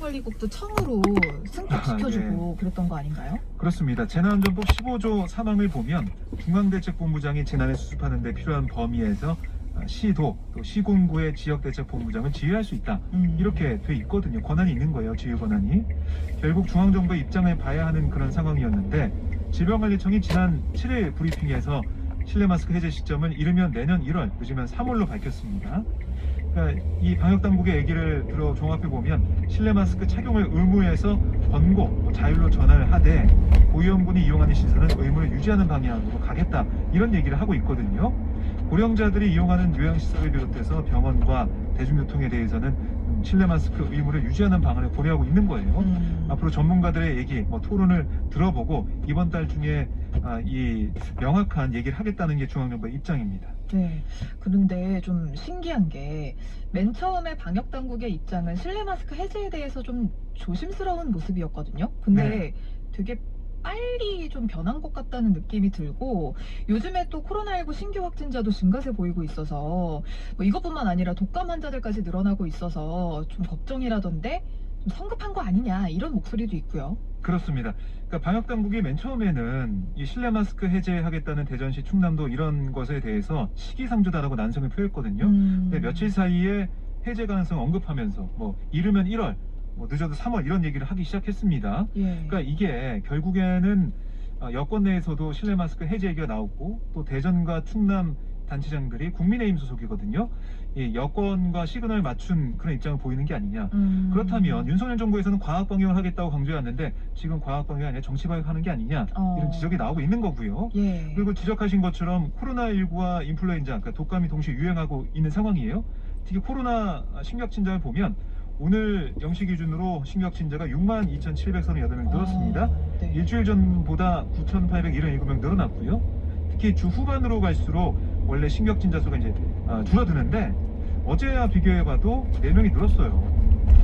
질병관리국도 청으로 승격시켜주고 예. 그랬던 거 아닌가요? 그렇습니다. 재난안전법 15조 3항을 보면 중앙대책본부장이 재난에 수습하는 데 필요한 범위에서 시도 또 시군구의 지역대책본부장을 지휘할 수 있다. 이렇게 돼 있거든요. 권한이 있는 거예요. 지휘 권한이. 결국 중앙정부의 입장을 봐야 하는 그런 상황이었는데 질병관리청이 지난 7일 브리핑에서 실내 마스크 해제 시점을 이르면 내년 1월, 늦으면 3월로 밝혔습니다. 그러니까 이 방역당국의 얘기를 들어 종합해 보면 실내 마스크 착용을 의무에서 권고, 자율로 전환을 하되 고위험군이 이용하는 시설은 의무를 유지하는 방향으로 가겠다. 이런 얘기를 하고 있거든요. 고령자들이 이용하는 요양시설을 비롯해서 병원과 대중교통에 대해서는 실내 마스크 의무를 유지하는 방안을 고려하고 있는 거예요. 앞으로 전문가들의 얘기, 토론을 들어보고 이번 달 중에 이 명확한 얘기를 하겠다는 게 중앙정부의 입장입니다. 네. 그런데 좀 신기한 게 맨 처음에 방역당국의 입장은 실내 마스크 해제에 대해서 좀 조심스러운 모습이었거든요. 근데 네. 되게 빨리 좀 변한 것 같다는 느낌이 들고 요즘에 또 코로나19 신규 확진자도 증가세 보이고 있어서 이것뿐만 아니라 독감 환자들까지 늘어나고 있어서 좀 걱정이라던데 좀 성급한 거 아니냐 이런 목소리도 있고요. 그렇습니다. 그러니까 방역당국이 맨 처음에는 이 실내 마스크 해제하겠다는 대전시, 충남도 이런 것에 대해서 시기상조다라고 난성을 표했거든요. 근데 며칠 사이에 해제 가능성 언급하면서 이르면 1월, 늦어도 3월 이런 얘기를 하기 시작했습니다. 예. 그러니까 이게 결국에는 여권 내에서도 실내 마스크 해제 얘기가 나오고 또 대전과 충남 단체장들이 국민의힘 소속이거든요. 이 여권과 시그널을 맞춘 그런 입장을 보이는 게 아니냐. 그렇다면 윤석열 정부에서는 과학 방역을 하겠다고 강조해왔는데 지금 과학 방역이 아니라 정치 방역하는 게 아니냐 이런 지적이 나오고 있는 거고요. 예. 그리고 지적하신 것처럼 코로나19와 인플루엔자, 그러니까 독감이 동시에 유행하고 있는 상황이에요. 특히 코로나 신규 확진자를 보면 오늘 0시 기준으로 신규 확진자가 62,738명 늘었습니다. 네. 일주일 전보다 9,877명 늘어났고요. 특히 주 후반으로 갈수록 원래 신규 확진자 수가 이제 줄어드는데 어제와 비교해봐도 4명이 늘었어요.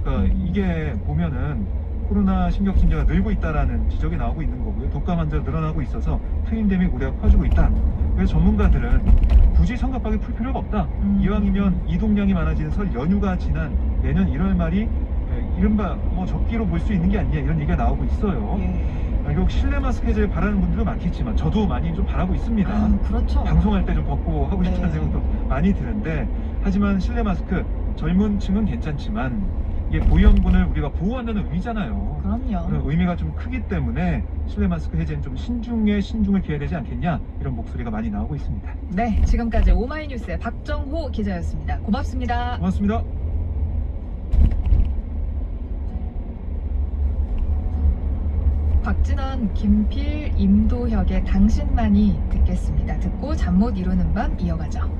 그러니까 이게 보면은 코로나 신규 확진자가 늘고 있다라는 지적이 나오고 있는 거고요. 독감 환자가 늘어나고 있어서 트윈데믹 우려가 커지고 있다. 그래서 전문가들은 굳이 성급하게 풀 필요가 없다. 이왕이면 이동량이 많아지는 설 연휴가 지난 내년 1월 말이 이른바 적기로 볼 수 있는 게 아니냐 이런 얘기가 나오고 있어요. 예. 결국 실내 마스크 해제를 바라는 분들도 많겠지만 저도 많이 좀 바라고 있습니다. 그렇죠. 방송할 때 좀 벗고 하고 싶다는 네. 생각도 많이 드는데 하지만 실내 마스크 젊은 층은 괜찮지만 이게 고위험군을 우리가 보호한다는 의미잖아요. 그럼요. 그런 의미가 좀 크기 때문에 실내 마스크 해제는 좀 신중을 기해야 되지 않겠냐 이런 목소리가 많이 나오고 있습니다. 네, 지금까지 오마이뉴스의 박정호 기자였습니다. 고맙습니다. 고맙습니다. 박진원, 김필, 임도혁의 당신만이 듣겠습니다. 듣고 잠 못 이루는 밤 이어가죠.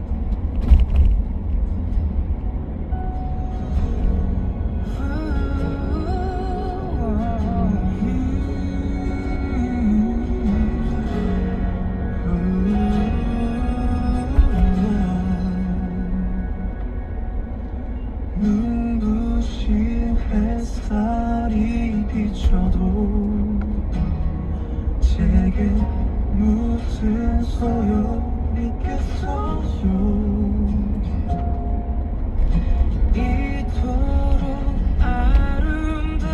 눈부신 햇살이 비춰도 제게 무슨 소용있겠어요. 이토록 아름다운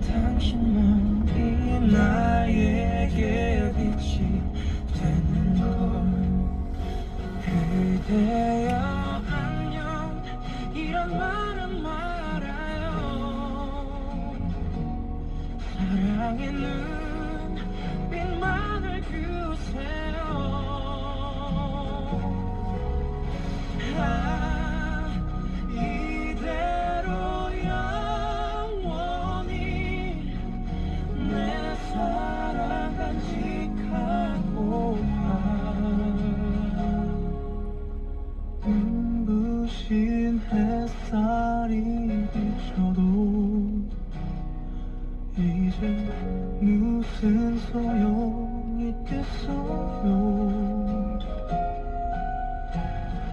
당신만이 나에게 빛이 되는 걸. 그대여 안녕 이런 말은 말아요. 사랑의 눈빛만을 주세요. 이대로 영원히 내 사랑 간직하고파. 눈부신 햇살이 비춰도 이제 무슨 소용있겠어요.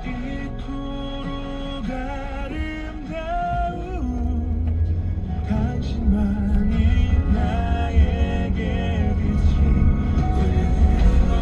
이토록 아름다운 당신만이 나에게 빛이 되는 걸.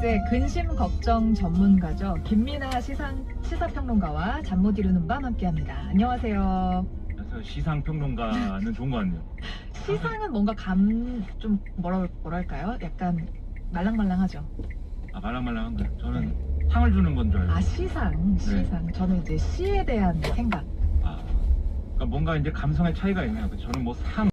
네, 근심 걱정 전문가죠. 김민아 시사평론가와 잠 못 이루는 밤 함께합니다. 안녕하세요. 그래서 시상평론가는 좋은 것 같네요. 시상은 뭔가 좀 뭐랄까요? 약간 말랑말랑하죠. 아, 말랑말랑한가요? 저는 상을 주는 건 줄 알고. 아, 시상. 저는 이제 시에 대한 생각. 그러니까 뭔가 이제 감성의 차이가 있네요. 저는 뭐 상,